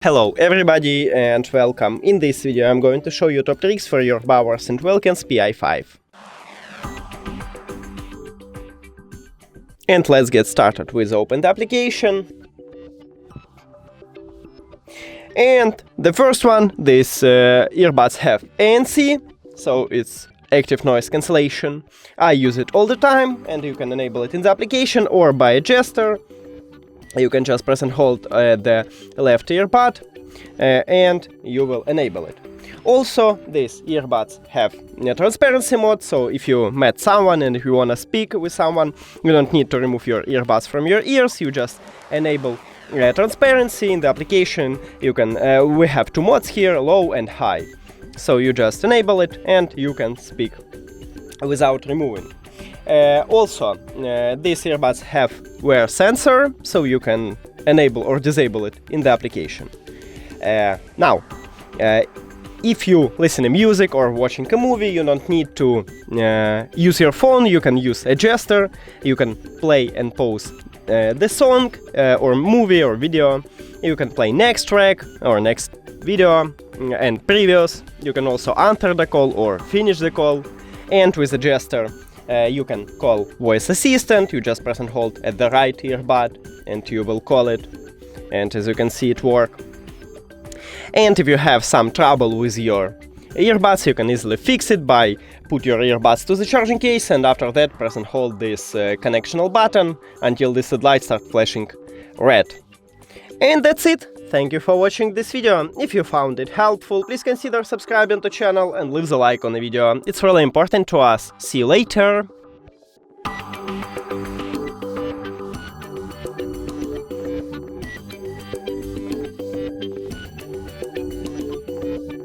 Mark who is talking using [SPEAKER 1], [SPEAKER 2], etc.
[SPEAKER 1] Hello everybody and welcome. In this video I'm going to show you top tricks for your Bowers Wilkins Pi5. And let's get started with open the application. And the first one, these earbuds have ANC, so it's active noise cancellation. I use it all the time, and you can enable it in the application or by a gesture. You can just press and hold the left earbud and you will enable it. Also, these earbuds have a transparency mode, so if you met someone and if you want to speak with someone, you don't need to remove your earbuds from your ears, you just enable transparency in the application. You can we have two modes here, low and high. So you just enable it and you can speak without removing. Also, these earbuds have wear sensor, so you can enable or disable it in the application. Now, if you listen to music or watching a movie, you don't need to use your phone. You can use a gesture. You can play and pause the song or movie or video. You can play next track or next video and previous. You can also answer the call or finish the call. And with a gesture, you can call voice assistant. You just press and hold at the right earbud and you will call it. And as you can see, it works. And if you have some trouble with your earbuds, you can easily fix it by put your earbuds to the charging case and after that press and hold this connectional button until this light starts flashing red. And that's it. Thank you for watching this video. If you found it helpful, please consider subscribing to the channel and leave the like on the video. It's really important to us. See you later!